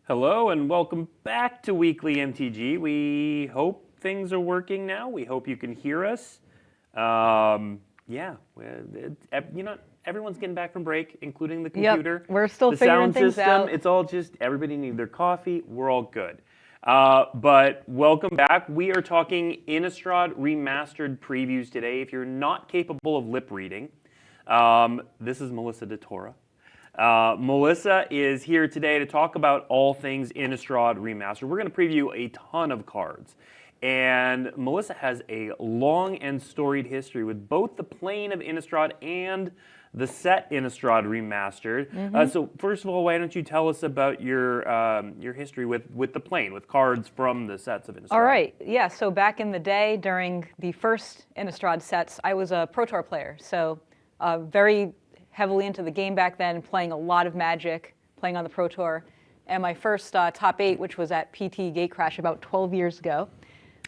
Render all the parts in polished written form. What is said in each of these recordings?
Hello and welcome back to Weekly MTG. We hope things are working now. We hope you can hear us. Everyone's getting back from break, including the computer. Yep, we're still figuring things out. It's all just everybody need their coffee. We're all good. But welcome back. We are talking Innistrad Remastered previews today. If you're not capable of lip reading, this is Melissa DeTora. Melissa is here today to talk about all things Innistrad Remastered. We're going to preview a ton of cards. And Melissa has a long and storied history with both the plane of Innistrad and the set Innistrad Remastered. So first of all, why don't you tell us about your history with the plane, with cards from the sets of Innistrad? All right. Yeah, so back in the day, during the first Innistrad sets, I was a Pro Tour player. So very heavily into the game back then, playing a lot of Magic, playing on the Pro Tour. And my first top 8, which was at PT Gatecrash about 12 years ago.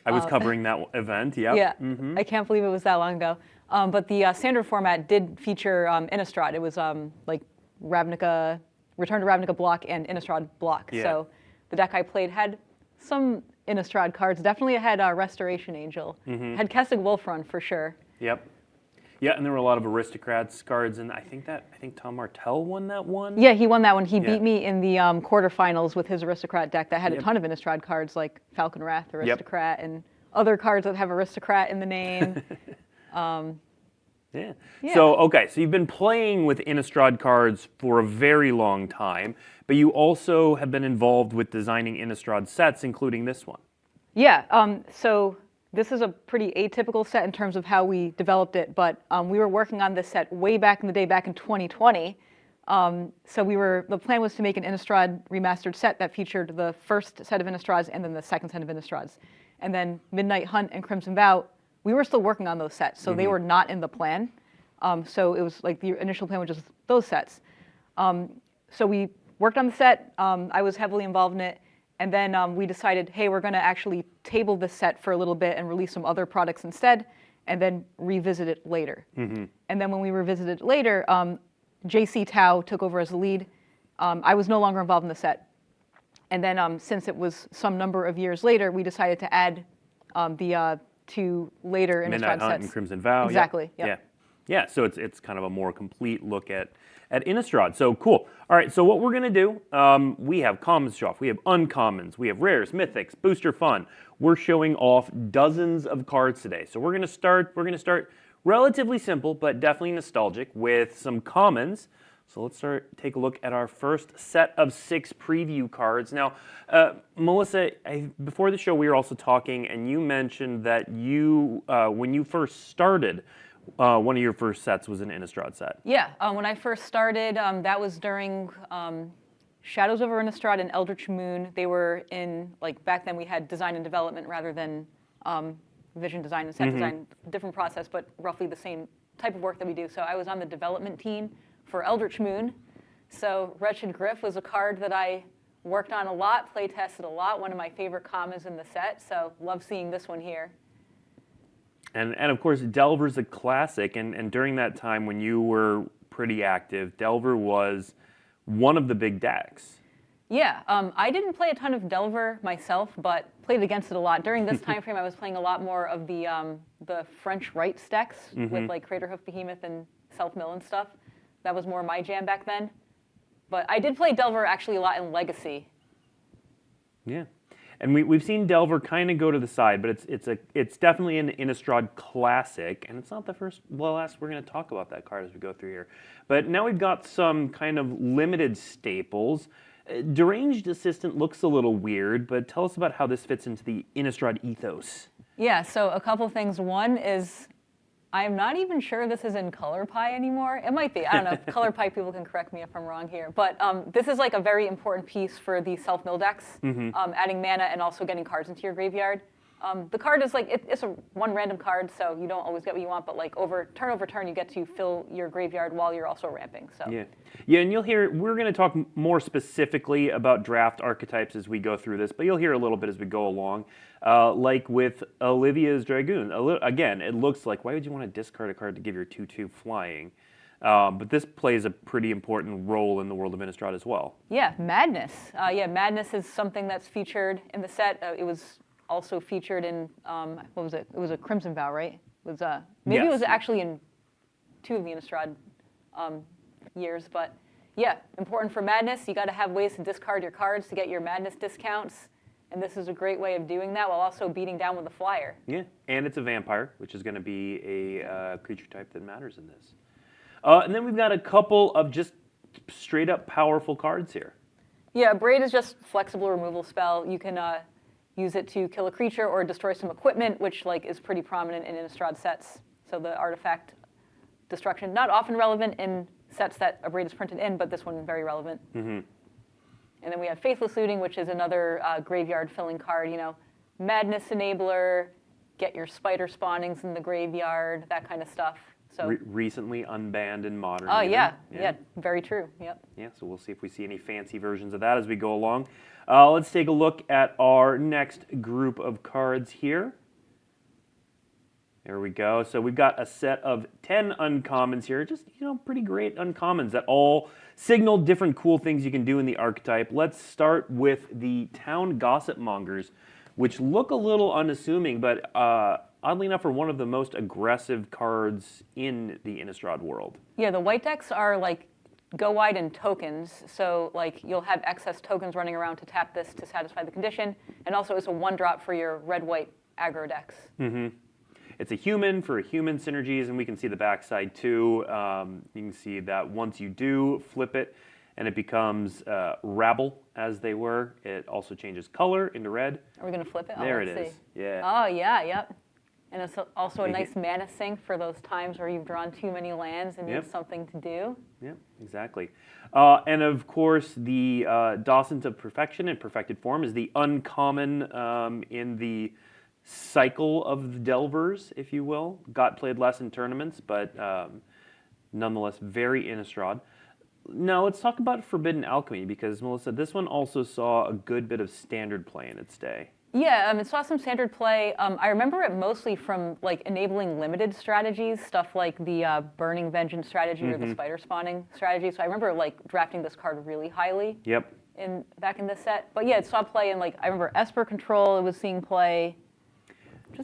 I was covering that event, yep. Yeah. I can't believe it was that long ago. But the standard format did feature Innistrad. It was like Ravnica, Return to Ravnica block and Innistrad block. Yeah. So the deck I played had some Innistrad cards. Definitely had Restoration Angel. Had Kessig Wolfrun for sure. Yep. Yeah, and there were a lot of Aristocrats cards, and I think Tom Martell won that one. Yeah, he won that one. He beat me in the quarterfinals with his Aristocrat deck that had a ton of Innistrad cards like Falcon Wrath Aristocrat and other cards that have Aristocrat in the name. Yeah. So you've been playing with Innistrad cards for a very long time, but you also have been involved with designing Innistrad sets, including this one. Yeah. So this is a pretty atypical set in terms of how we developed it, but we were working on this set way back in the day, back in 2020. So the plan was to make an Innistrad Remastered set that featured the first set of Innistrads and then the second set of Innistrads. And then Midnight Hunt and Crimson Vow, we were still working on those sets, so they were not in the plan. So it was like the initial plan was just those sets. So we worked on the set. I was heavily involved in it. And then we decided, hey, we're going to actually table this set for a little bit and release some other products instead, and then revisit it later. And then when we revisited it later, JC Tao took over as the lead. I was no longer involved in the set. And then since it was some number of years later, we decided to add the two later Innistrad Midnight Hunt sets. and Crimson Vow. Exactly. Yep. Yeah. So it's kind of a more complete look at Innistrad. So cool. All right, so what we're going to do, we have commons to show off. We have uncommons. We have rares, mythics, booster fun. We're showing off dozens of cards today. So we're going to start relatively simple, but definitely nostalgic with some commons. So let's take a look at our first set of 6 preview cards. Now, Melissa, before the show, we were also talking, and you mentioned that you, when you first started, one of your first sets was an Innistrad set. Yeah, when I first started, that was during Shadows over Innistrad and Eldritch Moon. They were in, like, back then we had design and development rather than vision design and set design. Different process, but roughly the same type of work that we do. So I was on the development team for Eldritch Moon. So Wretched Gryff was a card that I worked on a lot, play tested a lot, one of my favorite commons in the set. So love seeing this one here. And of course, Delver's a classic, and during that time when you were pretty active, Delver was one of the big decks. Yeah, I didn't play a ton of Delver myself, but played against it a lot. During this time frame, I was playing a lot more of the French Rites decks with like Craterhoof Behemoth and Self-Mill and stuff. That was more my jam back then. But I did play Delver actually a lot in Legacy. Yeah. And we've seen Delver kind of go to the side, but it's definitely an Innistrad classic, and it's not the first. Well, last we're going to talk about that card as we go through here. But now we've got some kind of limited staples. Deranged Assistant looks a little weird, but tell us about how this fits into the Innistrad ethos. Yeah, so a couple things. One is I'm not even sure this is in Color Pie anymore. It might be. I don't know. Color Pie people can correct me if I'm wrong here. But this is like a very important piece for the self-mill decks, adding mana and also getting cards into your graveyard. The card is like, it's a one random card, so you don't always get what you want, but like turn over turn, you get to fill your graveyard while you're also ramping. So yeah, and you'll hear, we're going to talk more specifically about draft archetypes as we go through this, but you'll hear a little bit as we go along. Like with Olivia's Dragoon. Again, it looks like, why would you want to discard a card to give your 2/2 flying? But this plays a pretty important role in the world of Innistrad as well. Yeah, Madness. Madness is something that's featured in the set. It was also featured in, what was it? It was a Crimson Vow, right? It was, maybe it was actually in 2 of the Innistrad years, but yeah, important for Madness. You got to have ways to discard your cards to get your Madness discounts, and this is a great way of doing that while also beating down with a flyer. Yeah, and it's a vampire, which is going to be a creature type that matters in this. And then we've got a couple of just straight up powerful cards here. Yeah, Braid is just flexible removal spell. You can use it to kill a creature or destroy some equipment, which is pretty prominent in Innistrad sets. So the artifact destruction, not often relevant in sets that a Braid is printed in, but this one is very relevant. Mm-hmm. And then we have Faithless Looting, which is another graveyard filling card. Madness Enabler, get your spider spawnings in the graveyard, that kind of stuff. So recently unbanned in Modern. Oh, yeah, very true. Yep. Yeah, so we'll see if we see any fancy versions of that as we go along. Let's take a look at our next group of cards here. There we go. So we've got a set of 10 uncommons here. Just, pretty great uncommons that all signal different cool things you can do in the archetype. Let's start with the Town Gossip Mongers, which look a little unassuming, but oddly enough are one of the most aggressive cards in the Innistrad world. Yeah, the white decks are go wide in tokens, so you'll have excess tokens running around to tap this to satisfy the condition, and also it's a 1-drop for your red-white aggro decks. Mm-hmm. It's a human for human synergies, and we can see the backside too. You can see that once you do flip it, and it becomes rabble, as they were, it also changes color into red. Are we going to flip it? There it is. Yeah. Oh, yeah, yep. And it's also a nice mana sink for those times where you've drawn too many lands and need something to do. Yeah, exactly. And of course, the Docent of Perfection in perfected form is the uncommon in the cycle of the Delvers, if you will. Got played less in tournaments, but nonetheless very Innistrad. Now let's talk about Forbidden Alchemy, because Melissa, this one also saw a good bit of standard play in its day. Yeah, it saw some standard play. I remember it mostly from enabling limited strategies, stuff like the Burning Vengeance strategy or the Spider Spawning strategy. So I remember drafting this card really highly. Yep. Back in this set. But yeah, it saw play in I remember Esper Control. It was seeing play.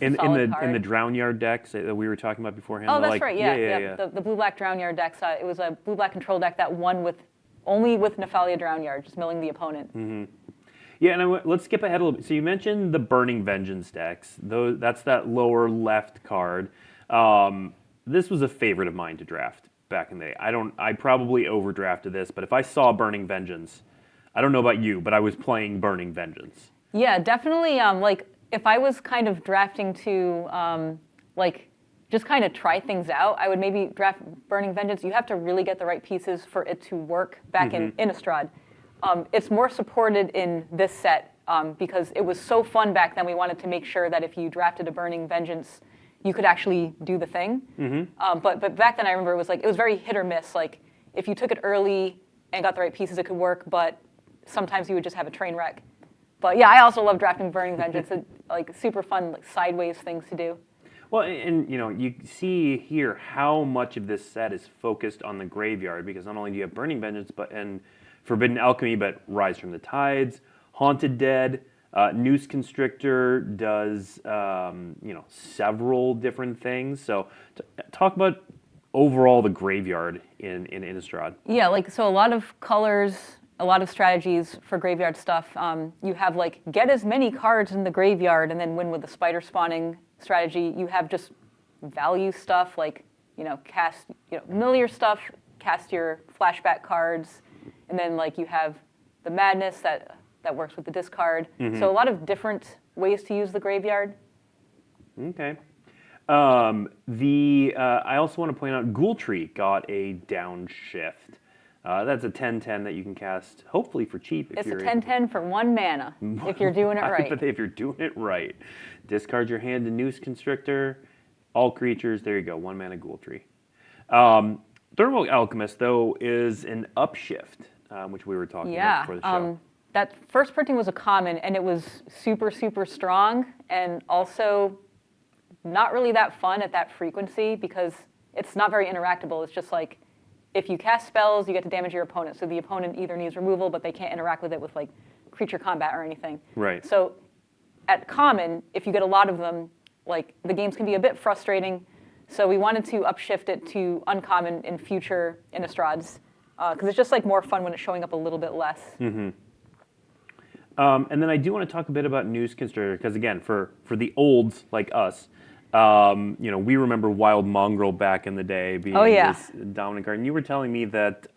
In the Drownyard decks that we were talking about beforehand. Oh, that's right. Yeah. The blue-black Drownyard decks. It was a blue-black control deck that won only with Nephalia Drownyard, just milling the opponent. Mm-hmm. Yeah, and let's skip ahead a little bit. So you mentioned the Burning Vengeance decks. That's that lower left card. This was a favorite of mine to draft back in the day. I probably overdrafted this, but if I saw Burning Vengeance, I don't know about you, but I was playing Burning Vengeance. Yeah, definitely. If I was kind of drafting to just kind of try things out, I would maybe draft Burning Vengeance. You have to really get the right pieces for it to work back in Innistrad. It's more supported in this set because it was so fun back then. We wanted to make sure that if you drafted a Burning Vengeance, you could actually do the thing. Mm-hmm. But back then, I remember it was very hit or miss. If you took it early and got the right pieces, it could work. But sometimes you would just have a train wreck. But yeah, I also love drafting Burning Vengeance. It's super fun, sideways things to do. Well, and you see here how much of this set is focused on the graveyard, because not only do you have Burning Vengeance, and Forbidden Alchemy, but Rise from the Tides, Haunted Dead, Noose Constrictor does several different things. So talk about overall the graveyard in Innistrad. Yeah, so a lot of colors, a lot of strategies for graveyard stuff. You have get as many cards in the graveyard and then win with the spider spawning strategy. You have just value stuff cast mill your stuff, cast your flashback cards, and then you have the Madness that works with the discard. Mm-hmm. So a lot of different ways to use the graveyard. Okay. I also want to point out Ghoul Tree got a downshift. That's a 10/10 that you can cast, hopefully for cheap. It's a 10/10 for 1 mana, if you're doing it right. But if you're doing it right. Discard your hand to Noose Constrictor. All creatures, there you go, 1 mana Ghoul Tree. Thermal Alchemist, though, is an upshift, which we were talking about before the show. That first printing was a common, and it was super, super strong, and also not really that fun at that frequency, because it's not very interactable. It's just if you cast spells, you get to damage your opponent. So the opponent either needs removal, but they can't interact with it with like creature combat or anything. Right. So at common, if you get a lot of them, like the games can be a bit frustrating. So we wanted to upshift it to uncommon in future Innistrads, because it's just like more fun when it's showing up a little bit less. Mm-hmm. And then I do want to talk a bit about News Constructor, because again, for the olds like us, we remember Wild Mongrel back in the day being this dominant card. And you were telling me that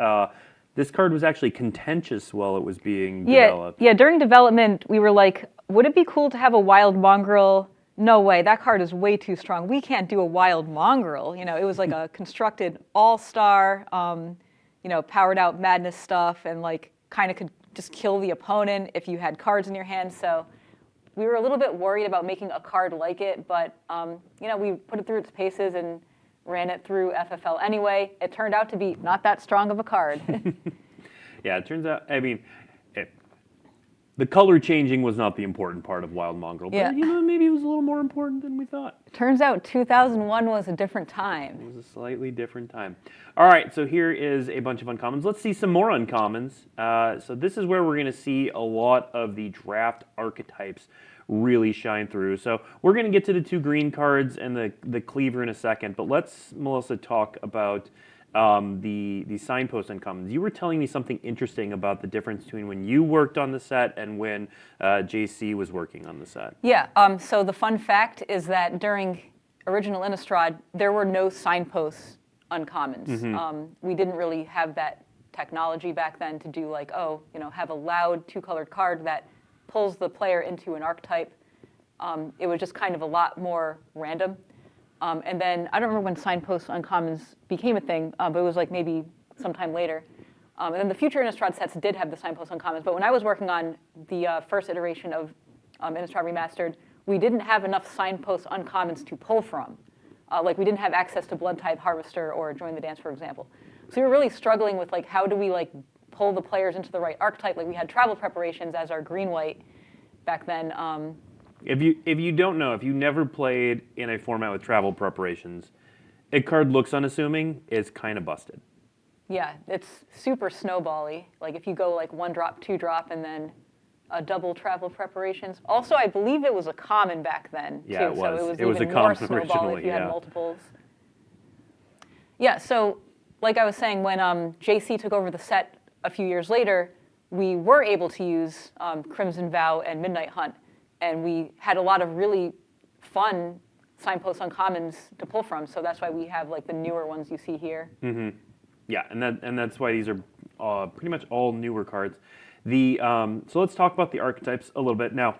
this card was actually contentious while it was being developed. Yeah, during development, we were like, would it be cool to have a Wild Mongrel? No way, that card is way too strong. We can't do a Wild Mongrel. It was like a constructed all-star, powered out madness stuff, and like kind of could just kill the opponent if you had cards in your hand. So we were a little bit worried about making a card like it, but we put it through its paces and ran it through FFL anyway. It turned out to be not that strong of a card. Yeah, it turns out, the color changing was not the important part of Wild Mongrel, but maybe it was a little more important than we thought. Turns out 2001 was a different time. It was a slightly different time. All right, so here is a bunch of uncommons. Let's see some more uncommons. So this is where we're going to see a lot of the draft archetypes really shine through. So we're going to get to the 2 green cards and the cleaver in a second, but let's, Melissa, talk about the signpost uncommons. You were telling me something interesting about the difference between when you worked on the set and when JC was working on the set. Yeah, so the fun fact is that during original Innistrad, there were no signposts uncommons. Mm-hmm. We didn't really have that technology back then to do like, have a loud 2-colored card that pulls the player into an archetype. It was just kind of a lot more random. And then, I don't remember when signpost uncommons became a thing, but it was like maybe sometime later. And then the future Innistrad sets did have the signpost uncommons, but when I was working on the first iteration of Innistrad Remastered, we didn't have enough signpost uncommons to pull from. We didn't have access to Blood-Tithe Harvester or Join the Dance, for example. So we were really struggling with like, how do we like pull the players into the right archetype? Like we had travel preparations as our green-white back then. If you don't know, if you never played in a format with travel preparations, a card looks unassuming, it's kind of busted. Yeah, it's super snowbally. Like if you go like 1-drop, 2-drop, and then a double travel preparations. Also, I believe it was a common back then too. Yeah, it was. So it was a even more common snowball originally, if you had multiples. Yeah, so like I was saying, when JC took over the set a few years later, we were able to use Crimson Vow and Midnight Hunt, and we had a lot of really fun signpost uncommons to pull from. So that's why we have like the newer ones you see here. Mm-hmm. Yeah, and that's why these are pretty much all newer cards. So let's talk about the archetypes a little bit. Now,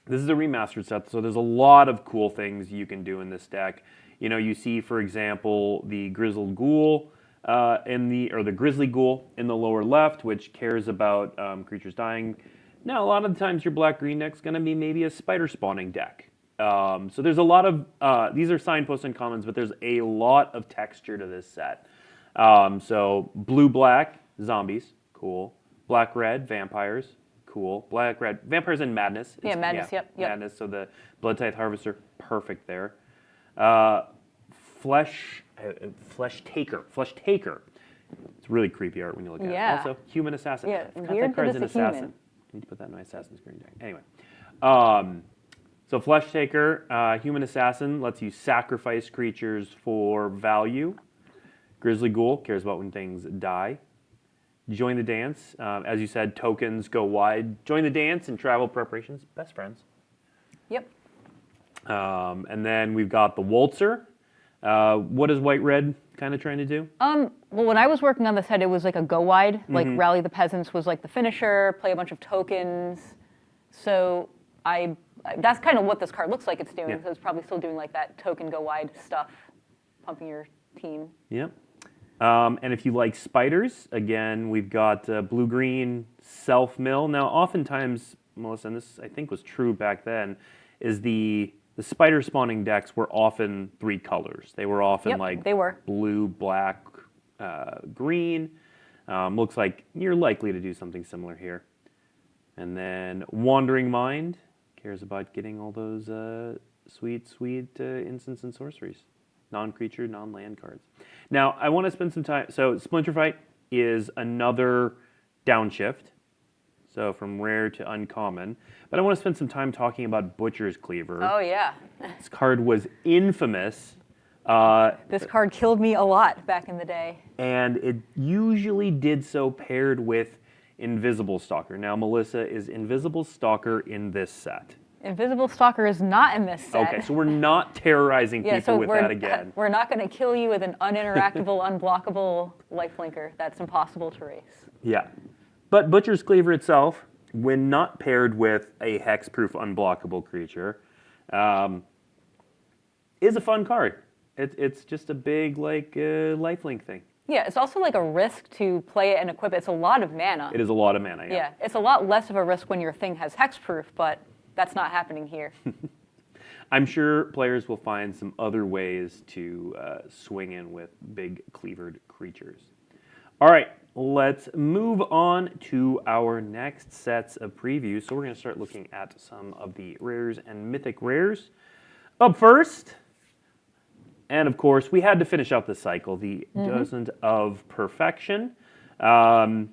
this is a remastered set, so there's a lot of cool things you can do in this deck. You see, for example, the Grizzled Ghoul or the Grizzly Ghoul in the lower left, which cares about creatures dying. Now, a lot of the times your black-green deck's going to be maybe a spider spawning deck. So there's a lot of, these are signpost uncommons, but there's a lot of texture to this set. So blue-black, zombies, cool. Black-red, vampires, cool. Black-red, vampires and madness. Yeah, madness, yep. Madness, so the Blood-Tithe Harvester, perfect there. Flesh Taker. It's really creepy art when you look at it. Also, Human Assassin. Yeah, weird that card's an assassin. I need to put that in my Assassin's Green deck. Anyway. So Flesh Taker, Human Assassin lets you sacrifice creatures for value. Grizzly Ghoul cares about when things die. Join the Dance, as you said, tokens go wide. Join the Dance and travel preparations, best friends. Yep. And then we've got the Waltzer. What is White-Red kind of trying to do? Well, when I was working on this set, it was like a go wide. Like Rally the Peasants was like the finisher, play a bunch of tokens. So that's kind of what this card looks like it's doing. Yeah. So it's probably still doing like that token go wide stuff, pumping your team. Yep. And if you like spiders, again, we've got blue-green self-mill. Now, oftentimes, Melissa, and this I think was true back then, is the spider spawning decks were often 3 colors. They were often blue, black, green. Looks like you're likely to do something similar here. And then Wandering Mind cares about getting all those sweet instants and sorceries. Non-creature, non-land cards. Now, I want to spend some time. So, Splinter Fight is another downshift. So, from rare to uncommon. But I want to spend some time talking about Butcher's Cleaver. Oh, yeah. This card was infamous. This card killed me a lot back in the day. And it usually did so paired with Invisible Stalker. Now, Melissa, is Invisible Stalker in this set? Invisible Stalker is not in this set. Okay, so we're not terrorizing people with that again. We're not going to kill you with an uninteractable, unblockable lifelinker. That's impossible to race. Yeah. But Butcher's Cleaver itself, when not paired with a hexproof unblockable creature, is a fun card. It's just a big lifelink thing. Yeah, it's also like a risk to play it and equip it. It's a lot of mana. It is a lot of mana, yeah. Yeah, it's a lot less of a risk when your thing has hexproof, but that's not happening here. I'm sure players will find some other ways to swing in with big cleavered creatures. All right, let's move on to our next sets of previews. So we're going to start looking at some of the rares and mythic rares. Up first, and of course, we had to finish out this cycle, the Dozen of Perfection. Now,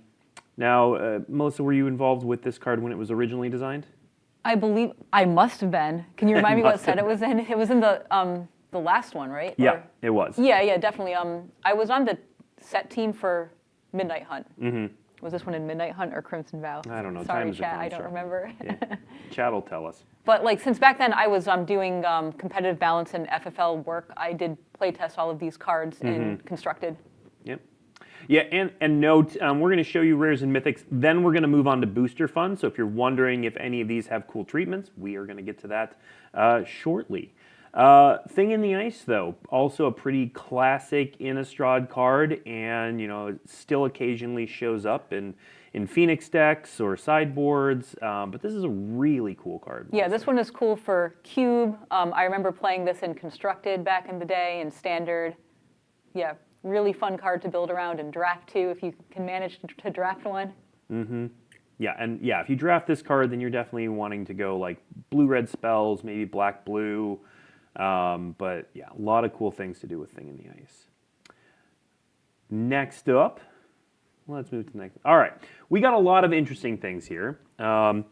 Melissa, were you involved with this card when it was originally designed? I believe I must have been. Can you remind me what set it was in? It was in the last one, right? Yeah, it was. Yeah, definitely. I was on the set team for Midnight Hunt. Was this one in Midnight Hunt or Crimson Vow? I don't know. Sorry, Time is a chat. I don't construct. remember. Yeah. Chat will tell us. But like since back then, I was doing competitive balance and FFL work. I did play test all of these cards in Constructed. Yep. Yeah, and note, we're going to show you rares and mythics. Then we're going to move on to Booster Fun. So if you're wondering if any of these have cool treatments, we are going to get to that shortly. Thing in the Ice, though, also a pretty classic Innistrad card, and it still occasionally shows up in Phoenix decks or sideboards. But this is a really cool card. Yeah, this one is cool for Cube. I remember playing this in Constructed back in the day, in Standard. Yeah, really fun card to build around and draft too, if you can manage to draft one. Yeah, and yeah, if you draft this card, then you're definitely wanting to go like blue-red spells, maybe black-blue. But yeah, a lot of cool things to do with Thing in the Ice. Next up, let's move to the next. All right, we got a lot of interesting things here. People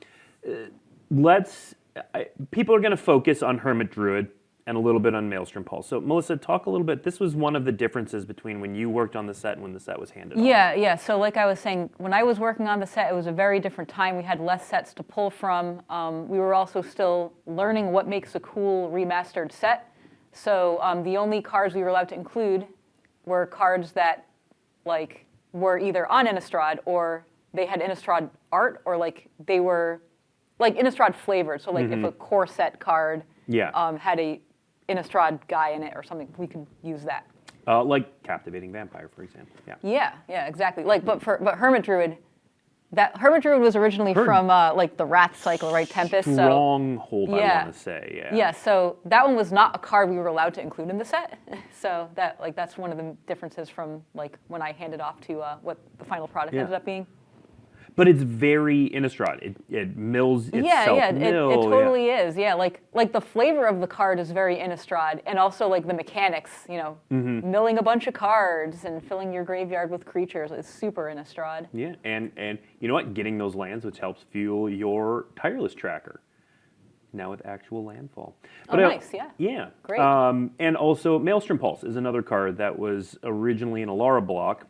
are going to focus on Hermit Druid and a little bit on Maelstrom Pulse. So Melissa, talk a little bit. This was one of the differences between when you worked on the set and when the set was handed off. Yeah. So like I was saying, when I was working on the set, it was a very different time. We had less sets to pull from. We were also still learning what makes a cool remastered set. So the only cards we were allowed to include were cards that like were either on Innistrad or they had Innistrad art, or like they were like Innistrad flavored. So like if a core set card had a Innistrad guy in it or something, we could use that. Like Captivating Vampire, for example. Yeah, exactly. But Hermit Druid, that Hermit Druid was originally from like the Wrath cycle, right? Tempest. Stronghold, I want to say. Yeah. Yeah. So that one was not a card we were allowed to include in the set. So that's one of the differences from like when I handed off to what the final product ended up being. But it's very Innistrad. It mills itself. It totally is. Yeah, like the flavor of the card is very Innistrad, and also like the mechanics. Milling a bunch of cards and filling your graveyard with creatures is super Innistrad. Yeah, and you know what? Getting those lands, which helps fuel your Tireless Tracker. Now with actual landfall. But nice. Yeah. Yeah. Great. And also Maelstrom Pulse is another card that was originally an Alara block.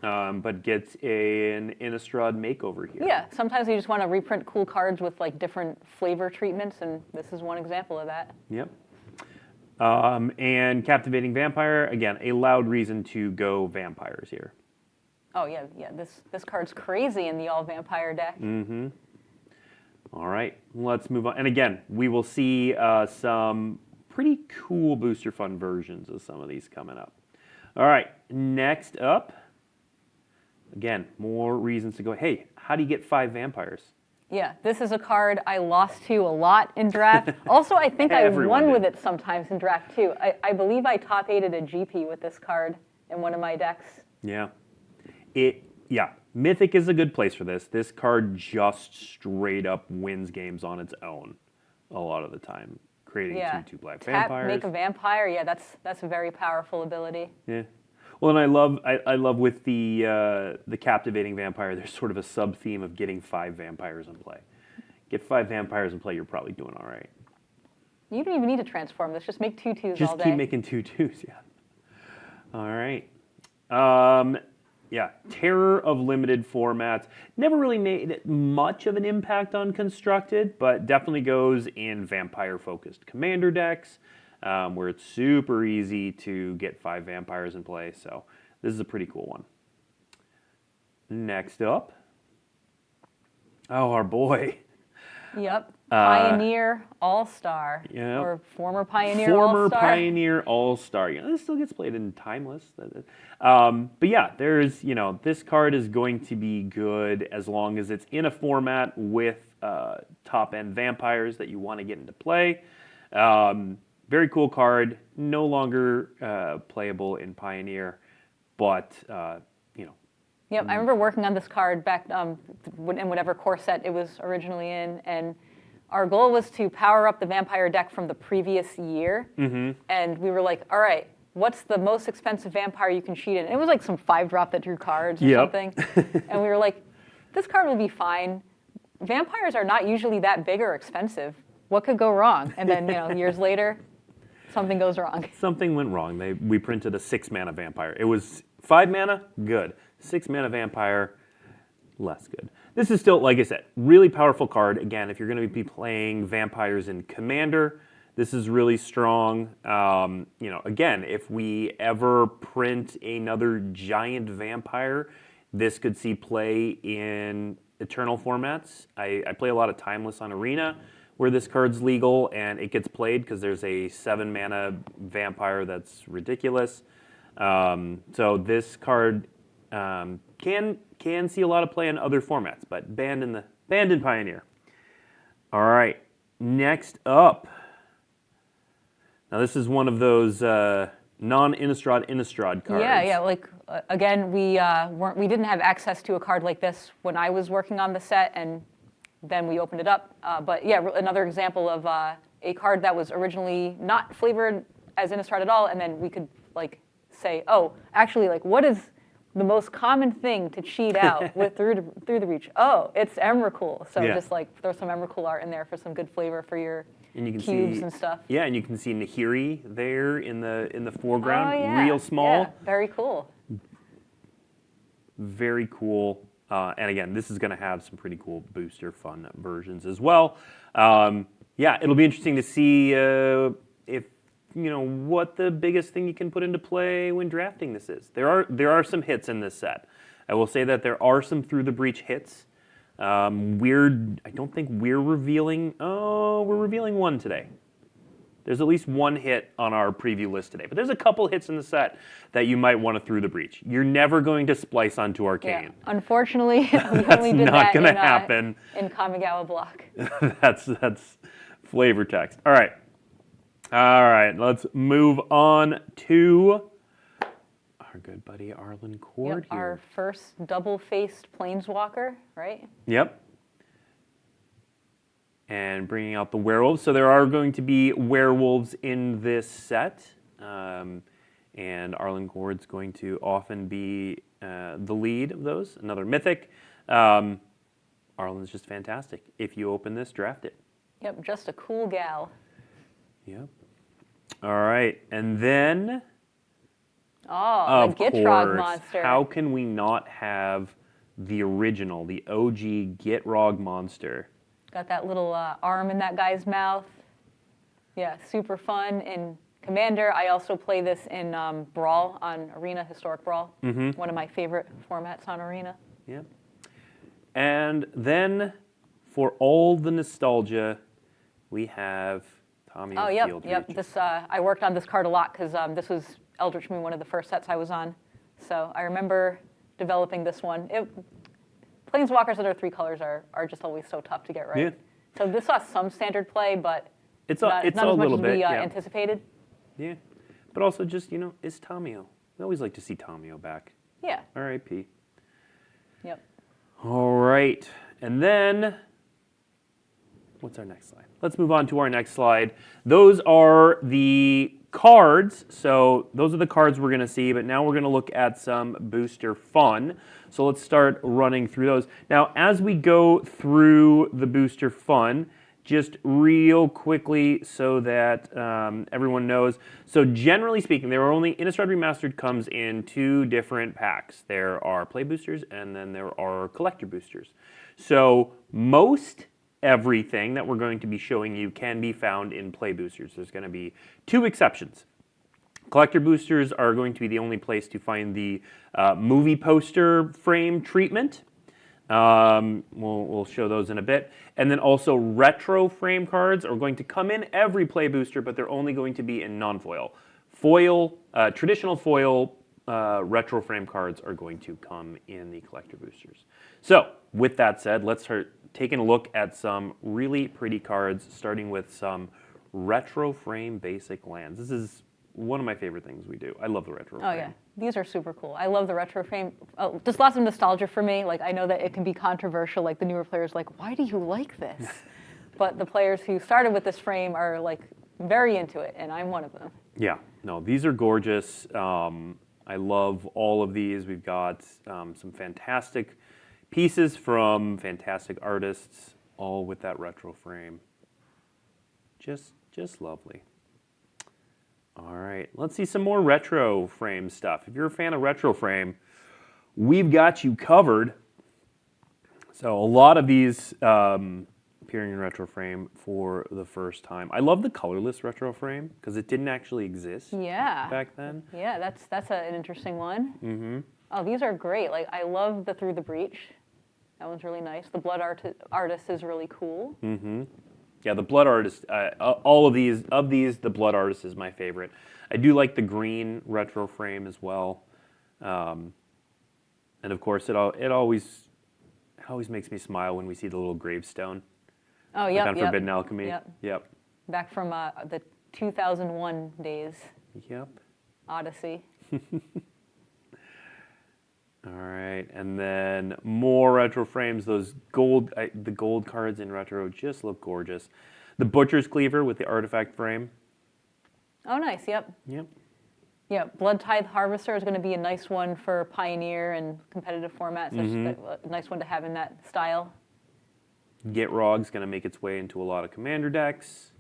But gets an Innistrad makeover here. Yeah, sometimes you just want to reprint cool cards with like different flavor treatments, and this is one example of that. Yep. And Captivating Vampire, again, a loud reason to go vampires here. Oh yeah. This card's crazy in the all vampire deck. All right, let's move on. And again, we will see some pretty cool Booster Fun versions of some of these coming up. All right, next up. Again, more reasons to go, hey, how do you get 5 vampires? Yeah, this is a card I lost to a lot in draft. Also, I think I won with it sometimes in draft too. I believe I top 8'd a GP with this card in one of my decks. Yeah. Mythic is a good place for this. This card just straight up wins games on its own a lot of the time. Creating 2/2 black vampires. Make a vampire, yeah, that's a very powerful ability. Yeah. Well, and I love with the captivating vampire. There's sort of a sub theme of getting 5 vampires in play. Get 5 vampires in play, you're probably doing all right. You don't even need to transform this. Just make 2/2s all day. Just keep making 2/2s, yeah. All right. Yeah, terror of limited formats. Never really made much of an impact on Constructed, but definitely goes in vampire-focused commander decks, where it's super easy to get 5 vampires in play. So this is a pretty cool one. Next up. Oh, our boy. Yep. Pioneer All-Star. Yep. Or former Pioneer All-Star. Former Pioneer All-Star. You know, this still gets played in Timeless. But yeah, there's, you know, this card is going to be good as long as it's in a format with top-end vampires that you want to get into play. Very cool card. No longer playable in Pioneer, but, you know. Yep, I remember working on this card back in whatever core set it was originally in, and our goal was to power up the vampire deck from the previous year, and we were like, all right, what's the most expensive vampire you can cheat in? And it was like some 5-drop that drew cards or something, and we were like, this card will be fine. Vampires are not usually that big or expensive. What could go wrong? And then, you know, years later, something goes wrong. Something went wrong. We printed a 6-mana vampire. It was 5 mana, good. 6-mana vampire, less good. This is still, like I said, really powerful card. Again, if you're going to be playing vampires in Commander, this is really strong. You know, again, if we ever print another giant vampire, this could see play in Eternal formats. I play a lot of Timeless on Arena, where this card's legal, and it gets played because there's a 7-mana vampire that's ridiculous. So this card can see a lot of play in other formats, but banned in Pioneer. All right, next up. Now this is one of those non-Innistrad cards. Yeah. Like again, we didn't have access to a card like this when I was working on the set, and then we opened it up. But yeah, another example of a card that was originally not flavored as Innistrad at all, and then we could like say, oh, actually, like what is the most common thing to cheat out with through the Reach? Oh, it's Emrakul. So just like throw some Emrakul art in there for some good flavor for your cubes and stuff. Yeah, and you can see Nahiri there in the foreground, oh, yeah. real small. Yeah, very cool. Very cool. And again, this is going to have some pretty cool booster fun versions as well. Yeah, it'll be interesting to see if, you know, what the biggest thing you can put into play when drafting this is. There are some hits in this set. I will say that there are some Through the Breach hits. I don't think we're revealing. Oh, we're revealing one today. There's at least one hit on our preview list today, but there's a couple hits in the set that you might want to Through the Breach. You're never going to splice onto Arcane. Yeah. Unfortunately, we that's only did not that going to happen in Kamigawa block. that's flavor text. All right, let's move on to our good buddy Arlen Cord here. Our first double-faced Planeswalker, right? Yep. And bringing out the werewolves. So there are going to be werewolves in this set. And Arlen Cord's going to often be the lead of those. Another mythic. Arlen's just fantastic. If you open this, draft it. Yep, just a cool gal. Yep. All right, and then, the Gitrog monster. How can we not have the original, the OG Gitrog monster? Got that little arm in that guy's mouth. Yeah, super fun in Commander. I also play this in Brawl on Arena, Historic Brawl. One of my favorite formats on Arena. Yeah. And then, for all the nostalgia, we have Tommy Field Reach. This I worked on this card a lot because this was Eldritch Moon, one of the first sets I was on. So I remember developing this one. Planeswalkers that are 3 colors are just always so tough to get right. Yeah. So this saw some standard play, but it's not a as much little as bit we yeah. anticipated. Yeah, but also just, you know, is Tomio. We always like to see Tomio back. Yeah. R.I.P. Yep. All right, and then what's our next slide? Let's move on to our next slide. Those are the cards. So those are the cards we're going to see, but now we're going to look at some booster fun. So let's start running through those. Now, as we go through the booster fun, just real quickly so that everyone knows. So generally speaking, Innistrad Remastered comes in 2 different packs. There are play boosters and then there are collector boosters. So most everything that we're going to be showing you can be found in play boosters. There's going to be 2 exceptions. Collector boosters are going to be the only place to find the movie poster frame treatment. We'll show those in a bit. And then also retro frame cards are going to come in every play booster, but they're only going to be in non-foil. Traditional foil retro frame cards are going to come in the collector boosters. So with that said, let's start taking a look at some really pretty cards, starting with some retro frame basic lands. This is one of my favorite things we do. I love the retro frame. Oh yeah, these are super cool. I love the retro frame. Oh, just lots of nostalgia for me. Like, I know that it can be controversial. Like, the newer players, like, why do you like this? But the players who started with this frame are like very into it, and I'm one of them. Yeah, no, these are gorgeous. I love all of these. We've got some fantastic pieces from fantastic artists, all with that retro frame. Just lovely. All right, let's see some more retro frame stuff. If you're a fan of retro frame, we've got you covered. So a lot of these appearing in retro frame for the first time. I love the colorless retro frame because it didn't actually exist back then. Yeah, that's an interesting one. Mm-hmm. Oh, these are great. Like, I love the Through the Breach. That one's really nice. The Blood Artist is really cool. Mm-hmm. Yeah, the Blood Artist, all of these, the Blood Artist is my favorite. I do like the green retro frame as well. And of course, it always makes me smile when we see the little gravestone. Oh, yeah, on Forbidden Alchemy. Yep. Back from the 2001 days. Yep. Odyssey. All right, and then more retro frames. Those the gold cards in retro just look gorgeous. The Butcher's Cleaver with the artifact frame. Oh, nice. Yep. Yep. Yeah, Blood Tithe Harvester is going to be a nice one for Pioneer and competitive formats. A nice one to have in that style. Get Rog's going to make its way into a lot of commander decks.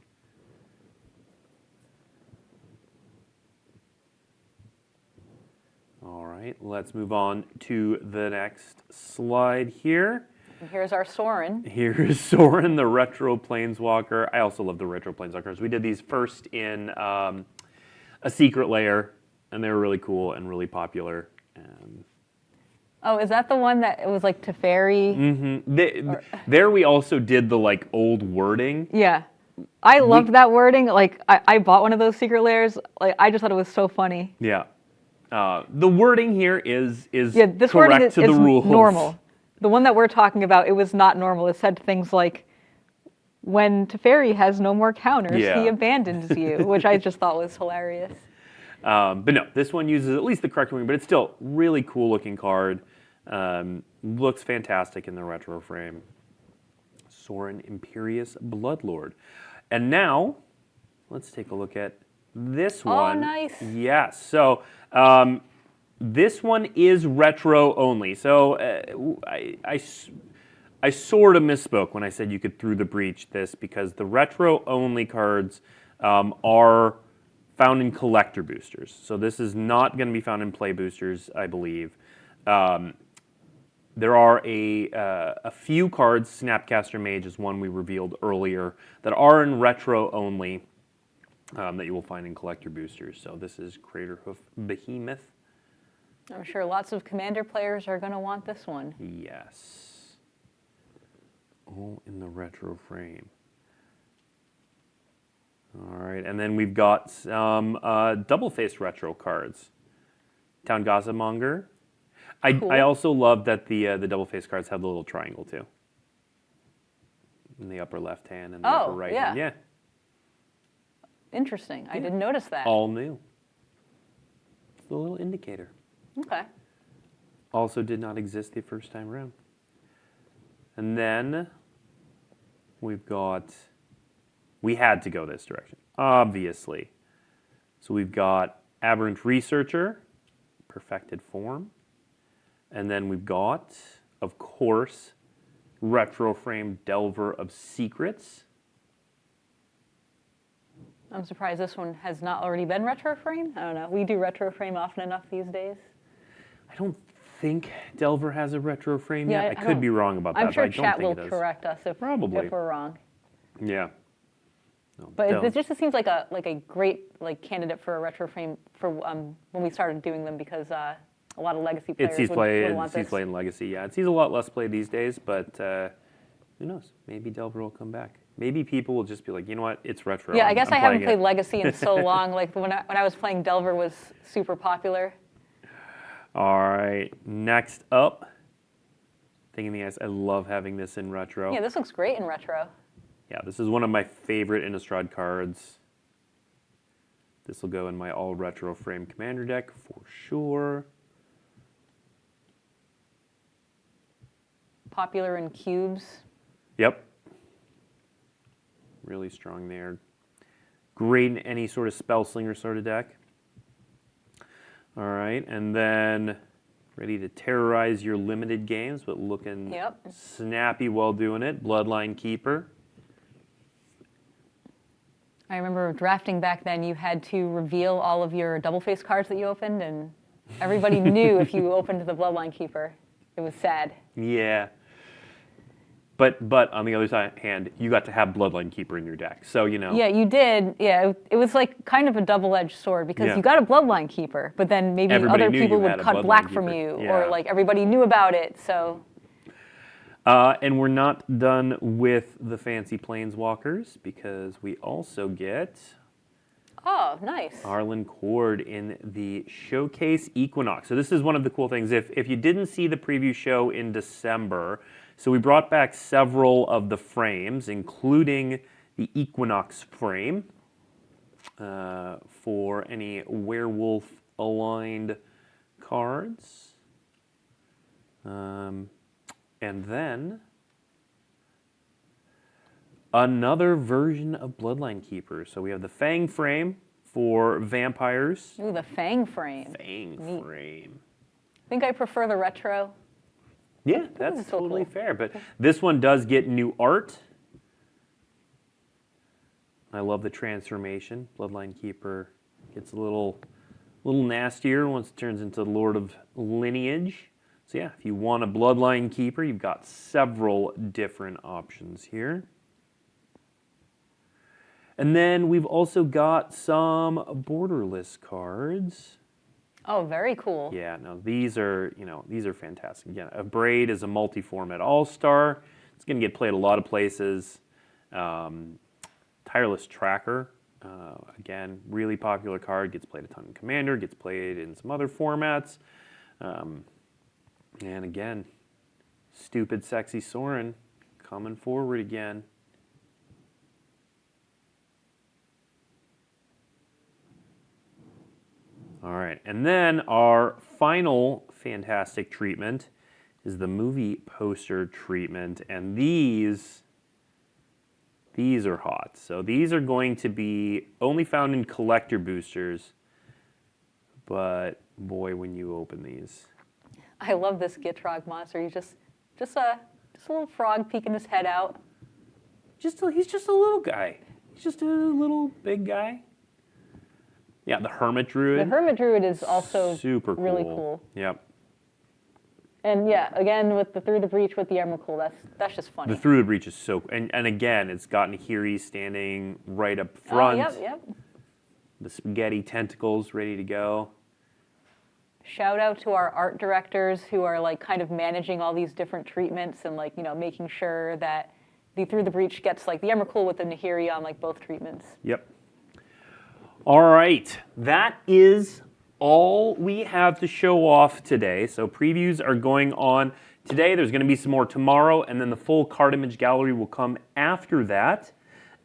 All right, let's move on to the next slide here. And here's our Sorin. Here's Sorin, the retro Planeswalker. I also love the retro Planeswalkers. We did these first in a secret layer, and they were really cool and really popular. Oh, is that the one that it was like Teferi? Mm-hmm. There we also did the like old wording. Yeah. I loved that wording. Like, I bought one of those secret layers. Like, I just thought it was so funny. Yeah. The wording here is this correct wording to the rules. Normal. The one that we're talking about, it was not normal. It said things like, when Teferi has no more counters, he abandons you, which I just thought was hilarious. But no, this one uses at least the correct wording, but it's still really cool looking card. Looks fantastic in the retro frame. Sorin Imperious Bloodlord. And now, let's take a look at this one. Oh, nice. Yes. So this one is retro only. So I sort of misspoke when I said you could Through the Breach this, because the retro only cards are found in collector boosters. So this is not going to be found in play boosters, I believe. There are a few cards, Snapcaster Mage is one we revealed earlier, that are in retro only that you will find in collector boosters. So this is Craterhoof Behemoth. I'm sure lots of Commander players are going to want this one. Yes. All in the retro frame. All right, and then we've got some double-faced retro cards. Town Gossipmonger. Cool. I also love that the double-faced cards have the little triangle too. In the upper left hand and the upper right hand. Yeah. Interesting. I didn't notice that. All new. It's a little indicator. Okay. Also did not exist the first time around. And then we've got, we had to go this direction, obviously. So we've got Aberrant Researcher, perfected form. And then we've got, of course, Retro Frame Delver of Secrets. I'm surprised this one has not already been retro frame. I don't know. We do retro frame often enough these days. I don't think Delver has a retro frame Yeah, yet. I could be wrong about that. I'm sure but I don't chat think will it does. correct us if we're wrong. Yeah. No, But it just seems like a great candidate for a retro frame for when we started doing them because a lot of legacy players would want this. It sees play in Legacy. Yeah, it sees a lot less play these days, but who knows? Maybe Delver will come back. Maybe people will just be like, you know what? It's retro. Yeah, I guess I haven't played it. Legacy in so long. Like when I was playing, Delver was super popular. All right, next up. Thinking the Ice. I love having this in retro. Yeah, this looks great in retro. Yeah, this is one of my favorite Innistrad cards. This will go in my all retro frame commander deck for sure. Popular in cubes. Yep. Really strong there. Great in any sort of spell slinger sort of deck. All right, and then ready to terrorize your limited games, but looking snappy while doing it. Bloodline Keeper. I remember drafting back then, you had to reveal all of your double face cards that you opened, and everybody knew if you opened the Bloodline Keeper. It was sad. Yeah. But on the other hand, you got to have Bloodline Keeper in your deck, so you know. Yeah, you did. Yeah, it was like kind of a double-edged sword because you got a Bloodline Keeper, but then maybe other people would cut black from you, or like everybody knew about it. So. And we're not done with the fancy Planeswalkers because we also get. Oh, nice. Arlen Cord in the Showcase Equinox. So this is one of the cool things. If you didn't see the preview show in December. So we brought back several of the frames, including the Equinox frame for any werewolf-aligned cards. And then another version of Bloodline Keeper. So we have the Fang frame for vampires. Ooh, the Fang frame. Fang frame. I think I prefer the retro. Yeah, that's totally fair. But this one does get new art. I love the transformation. Bloodline Keeper gets a little nastier once it turns into Lord of Lineage. So yeah, if you want a Bloodline Keeper, you've got several different options here. And then we've also got some borderless cards. Oh, very cool. Yeah, no, these are fantastic. Again, a Braid is a multi-format all-star. It's going to get played a lot of places. Tireless Tracker, again, really popular card. Gets played a ton in Commander. Gets played in some other formats. And again, Stupid Sexy Sorin coming forward again. All right, and then our final fantastic treatment is the movie poster treatment, and these are hot. So these are going to be only found in collector boosters, but boy, when you open these. I love this Gitrog monster. He's just a little frog peeking his head out. He's just a little guy. He's just a little big guy. Yeah, the Hermit Druid. The Hermit Druid is also super cool. Really cool. Yep. And yeah, again with the Through the Breach with the Emerald, that's just funny. The Through the Breach is so, and again, it's got Nahiri standing right up front. Oh, yep. The spaghetti tentacles ready to go. Shout out to our art directors who are like kind of managing all these different treatments and like, making sure that the Through the Breach gets like the Emrakul with the Nahiri on like both treatments. Yep. All right, that is all we have to show off today. So previews are going on today. There's going to be some more tomorrow, and then the full card image gallery will come after that.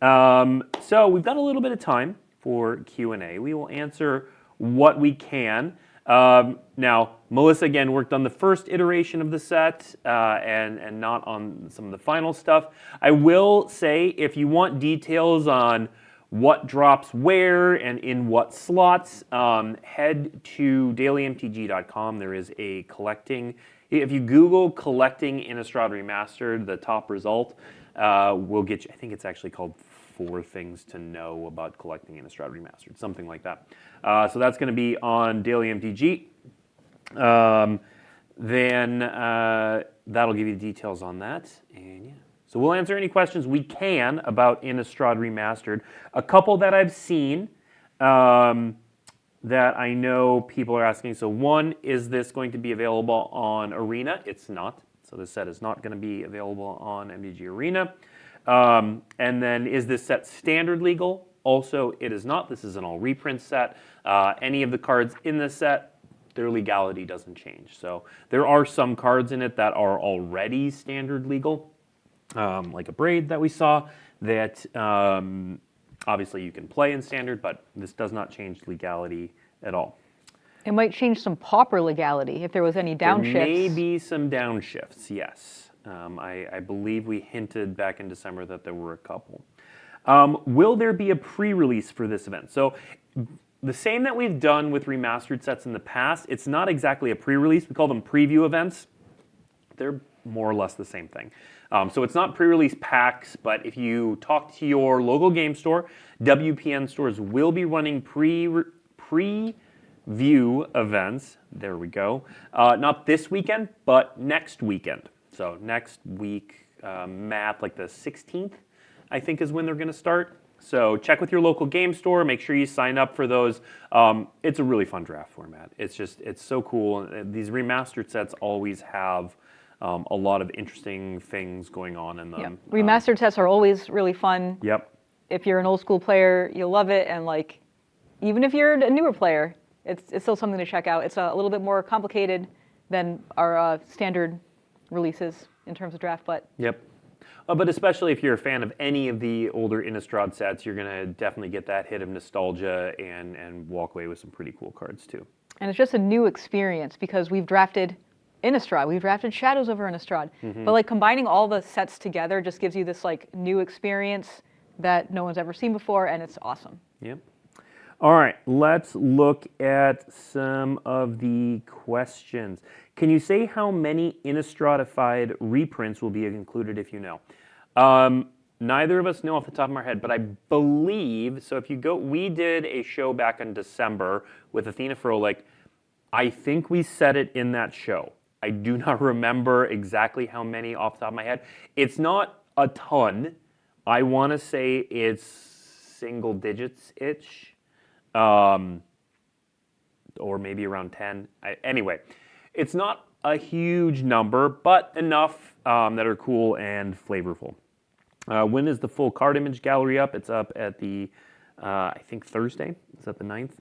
So we've got a little bit of time for Q&A. We will answer what we can. Now, Melissa, again, worked on the first iteration of the set and not on some of the final stuff. I will say, if you want details on what drops where and in what slots, head to dailymtg.com. There is a collecting. If you Google collecting Innistrad Remastered, the top result will get you. I think it's actually called 4 things to know about collecting Innistrad Remastered, something like that. So that's going to be on DailyMTG. Then that'll give you details on that. And yeah. So we'll answer any questions we can about Innistrad Remastered. A couple that I've seen that I know people are asking. So one, is this going to be available on Arena? It's not. So this set is not going to be available on MTG Arena. And then, is this set standard legal? Also, it is not. This is an all reprint set. Any of the cards in this set, their legality doesn't change. So there are some cards in it that are already standard legal, like a Braid that we saw, that obviously you can play in standard, but this does not change legality at all. It might change some pauper legality if there was any downshifts. There may be some downshifts, yes. I believe we hinted back in December that there were a couple. Will there be a pre-release for this event? So the same that we've done with remastered sets in the past, it's not exactly a pre-release. We call them preview events. They're more or less the same thing. So it's not pre-release packs, but if you talk to your local game store, WPN stores will be running preview events. There we go. Not this weekend, but next weekend. So next week, math, like the 16th, I think is when they're going to start. So check with your local game store. Make sure you sign up for those. It's a really fun draft format. It's so cool. These remastered sets always have a lot of interesting things going on in them. Yeah. Remastered sets are always really fun. Yep. If you're an old school player, you'll love it. And like, even if you're a newer player, it's still something to check out. It's a little bit more complicated than our standard releases in terms of draft, but yep. But especially if you're a fan of any of the older Innistrad sets, you're going to definitely get that hit of nostalgia and walk away with some pretty cool cards too. And it's just a new experience because we've drafted Innistrad, we've drafted Shadows over Innistrad, but like combining all the sets together just gives you this like new experience that no one's ever seen before, and it's awesome. Yep. All right, let's look at some of the questions. Can you say how many Innistradified reprints will be included if you know? Neither of us know off the top of our head, but I believe, so if you go, we did a show back in December with Athena Frolik. I think we said it in that show. I do not remember exactly how many off the top of my head. It's not a ton. I want to say it's single digits-ish. Or maybe around 10. Anyway, it's not a huge number, but enough that are cool and flavorful. When is the full card image gallery up? It's up at the, I think Thursday. Is that the 9th?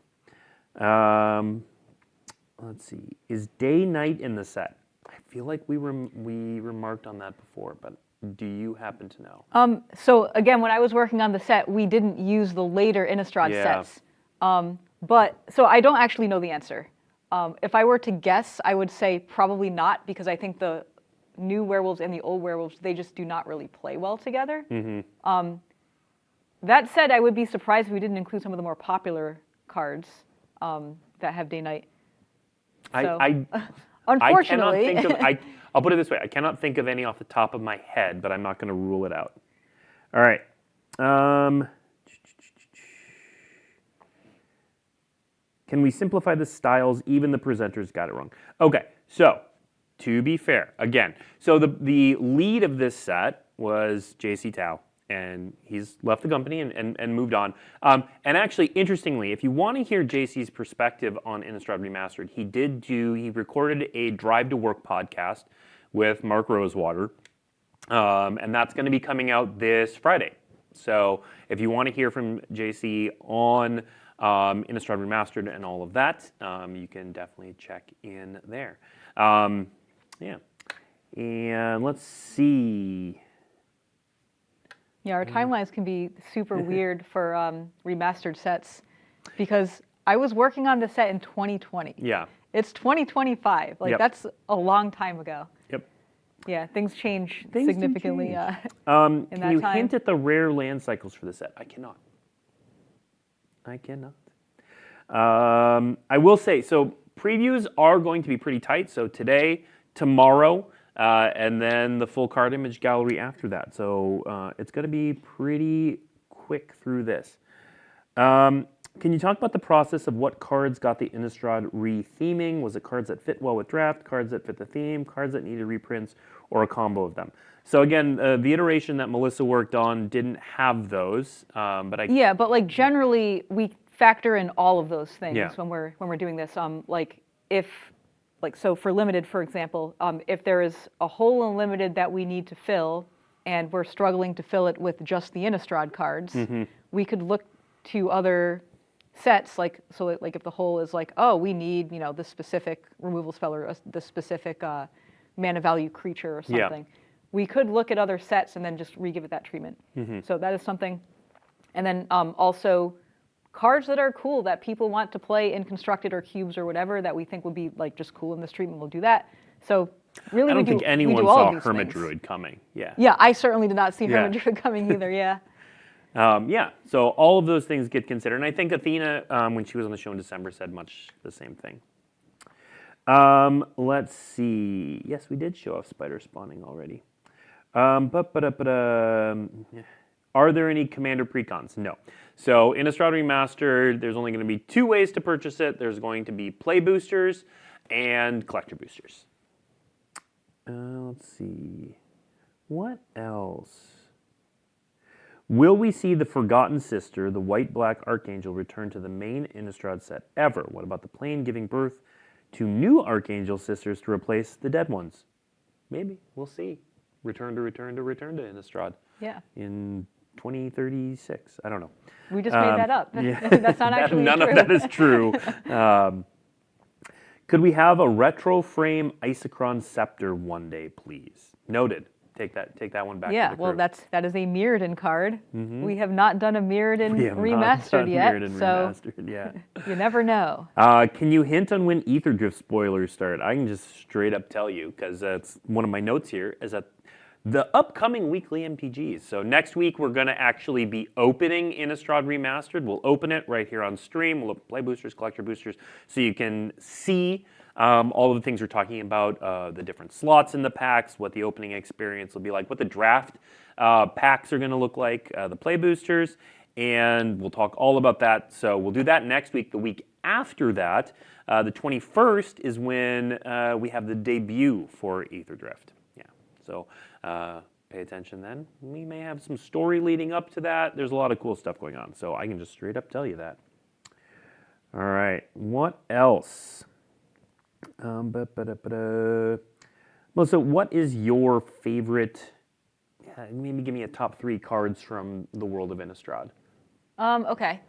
Let's see. Is day-night in the set? I feel like we remarked on that before, but do you happen to know? So again, when I was working on the set, we didn't use the later Innistrad sets. So I don't actually know the answer. If I were to guess, I would say probably not, because I think the new werewolves and the old werewolves, they just do not really play well together. That said, I would be surprised if we didn't include some of the more popular cards that have day-night. So, unfortunately. I cannot think of, I'll put it this way, I cannot think of any off the top of my head, but I'm not going to rule it out. All right. Can we simplify the styles? Even the presenters got it wrong. Okay, so to be fair, again, so the lead of this set was JC Tao, and he's left the company and moved on. And actually, interestingly, if you want to hear JC's perspective on Innistrad Remastered, he recorded a Drive to Work podcast with Mark Rosewater, and that's going to be coming out this Friday. So if you want to hear from JC on Innistrad Remastered and all of that, you can definitely check in there. Yeah, and let's see. Yeah, our timelines can be super weird for remastered sets, because I was working on the set in 2020. Yeah. It's 2025. Like, that's a long time ago. Yep. Yeah, things change significantly in that Can you time. hint at the rare land cycles for the set? I cannot. I cannot. I will say, so previews are going to be pretty tight. So today, tomorrow, and then the full card image gallery after that. So it's going to be pretty quick through this. Can you talk about the process of what cards got the Innistrad re-theming? Was it cards that fit well with draft, cards that fit the theme, cards that needed reprints, or a combo of them? So again, the iteration that Melissa worked on didn't have those, but I... Yeah, but like generally we factor in all of those things Yeah. when we're doing this. So for limited, for example, if there is a hole in limited that we need to fill, and we're struggling to fill it with just the Innistrad cards, we could look to other sets, like if the hole is like, oh, we need the specific removal spell or the specific mana value creature or something. Yeah. We could look at other sets and then just re-give it that treatment. So that is something. And then also cards that are cool that people want to play in constructed or cubes or whatever that we think would be like just cool in this treatment, we'll do that. So really, I don't think anyone saw Hermit Druid coming. Yeah. Yeah, I certainly did not see Yeah. Hermit Druid coming either. Yeah. Yeah, so all of those things get considered. And I think Athena, when she was on the show in December, said much the same thing. Let's see. Yes, we did show off spider spawning already. Are there any Commander precons? No. So Innistrad Remastered, there's only going to be 2 ways to purchase it. There's going to be play boosters and collector boosters. Let's see. What else? Will we see the Forgotten Sister, the white-black Archangel, return to the main Innistrad set ever? What about the plane giving birth to new Archangel sisters to replace the dead ones? Maybe. We'll see. Return to Innistrad. Yeah. In 2036. I don't know. We just made that up. Yeah. That's not actually None true. of that is true. Could we have a retro frame Isochron Scepter one day, please? Noted. Take that one back. Yeah, to the well, crew. that is a Mirrodin card. We have not done a Mirrodin remastered yet, so yeah. you never know. Can you hint on when Aetherdrift spoilers start? I can just straight up tell you, because that's one of my notes here, is that the upcoming weekly MTGs. So next week we're going to actually be opening Innistrad Remastered. We'll open it right here on stream. We'll play boosters, collector boosters, so you can see all of the things we're talking about, the different slots in the packs, what the opening experience will be like, what the draft packs are going to look like, the play boosters, and we'll talk all about that. So we'll do that next week. The week after that, the 21st, is when we have the debut for Aetherdrift. Yeah, so pay attention then. We may have some story leading up to that. There's a lot of cool stuff going on, so I can just straight up tell you that. All right, what else? Melissa, what is your favorite, maybe give me a top 3 cards from the world of Innistrad. Okay.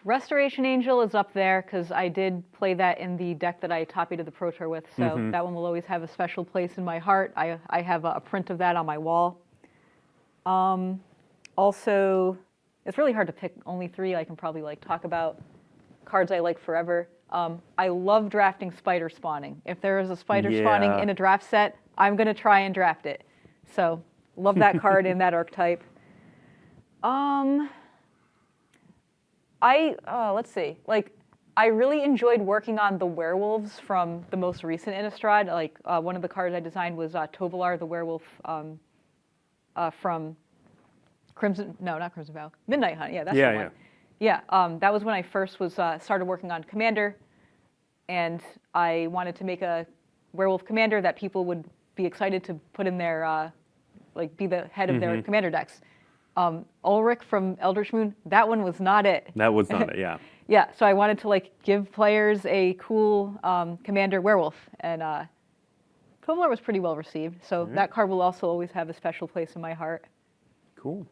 Restoration Angel is up there because I did play that in the deck that I top-8'd the Pro Tour with, so that one will always have a special place in my heart. I have a print of that on my wall. Also, it's really hard to pick only 3. I can probably talk about cards I like forever. I love drafting spider spawning. If there is a spider spawning in a draft set, I'm going to try and draft it. So, love that card in that archetype. Let's see. I really enjoyed working on the werewolves from the most recent Innistrad. One of the cards I designed was Tovolar, the werewolf from not Crimson Vow, Midnight Hunt. Yeah, that's the one. Yeah, that was when I first started working on Commander, and I wanted to make a werewolf commander that people would be excited to put in their, be the head of their commander decks. Ulrich from Eldritch Moon, that one was not it. That was not it, yeah. Yeah, so I wanted to give players a cool commander werewolf, and Tovolar was pretty well received. So that card will also always have a special place in my heart. Cool.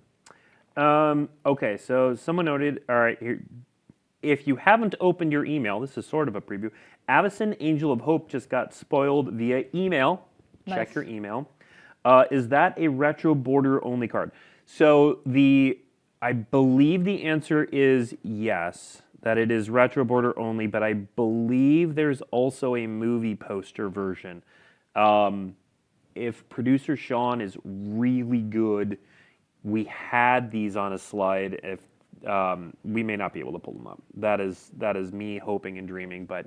Okay, so someone noted, all right, here, if you haven't opened your email, this is sort of a preview. Avacyn, Angel of Hope, just got spoiled via email. Nice. Check your email. Is that a retro border only card? So I believe the answer is yes, that it is retro border only, but I believe there's also a movie poster version. If producer Sean is really good, we had these on a slide. If we may not be able to pull them up. That is me hoping and dreaming, but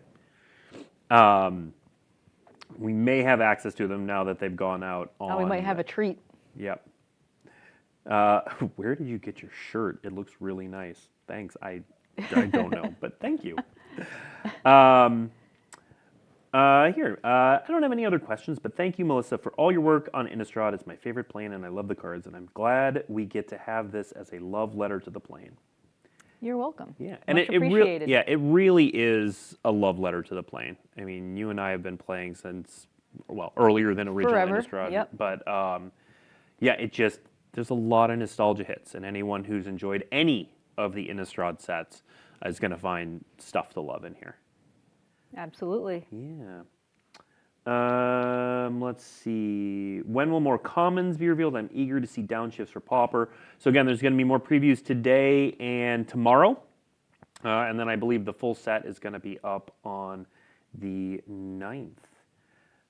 we may have access to them now that they've gone out on. Oh, we might have a treat. Yep. Where did you get your shirt? It looks really nice. Thanks. I don't know, but thank you. Here, I don't have any other questions, but thank you, Melissa, for all your work on Innistrad. It's my favorite plane, and I love the cards, and I'm glad we get to have this as a love letter to the plane. You're welcome. Yeah, and Much appreciated. it really is a love letter to the plane. I mean, you and I have been playing since, well, earlier than original Forever. Innistrad. Yep. But yeah, there's a lot of nostalgia hits, and anyone who's enjoyed any of the Innistrad sets is going to find stuff to love in here. Absolutely. Yeah. Let's see. When will more commons be revealed? I'm eager to see downshifts for Pauper. So again, there's going to be more previews today and tomorrow. And then I believe the full set is going to be up on the 9th.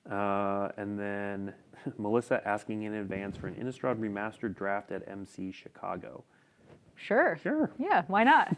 And then Melissa asking in advance for an Innistrad Remastered draft at MC Chicago. Sure. Sure. Yeah, why not?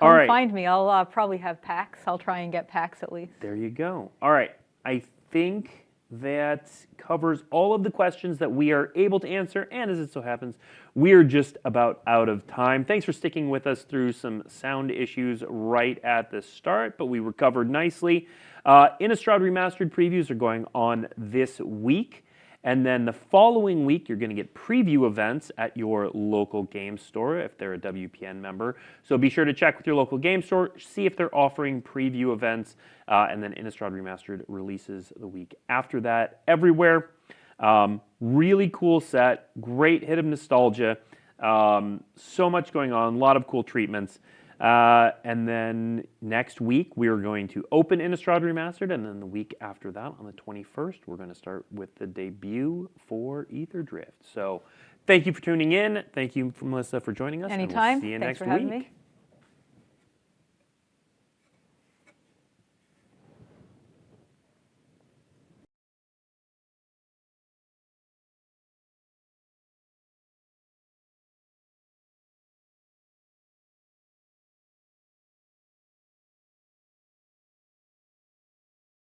All Come right. find me. I'll probably have packs. I'll try and get packs at least. There you go. All right. I think that covers all of the questions that we are able to answer. And as it so happens, we are just about out of time. Thanks for sticking with us through some sound issues right at the start, but we recovered nicely. Innistrad Remastered previews are going on this week. And then the following week, you're going to get preview events at your local game store if they're a WPN member. So be sure to check with your local game store, see if they're offering preview events. And then Innistrad Remastered releases the week after that everywhere. Really cool set, great hit of nostalgia. So much going on, a lot of cool treatments. And then next week, we are going to open Innistrad Remastered, and then the week after that, on the 21st, we're going to start with the debut for Ether Drift. So thank you for tuning in. Thank you, Melissa, for joining us. Anytime. And we'll see you Thanks next for having week. me.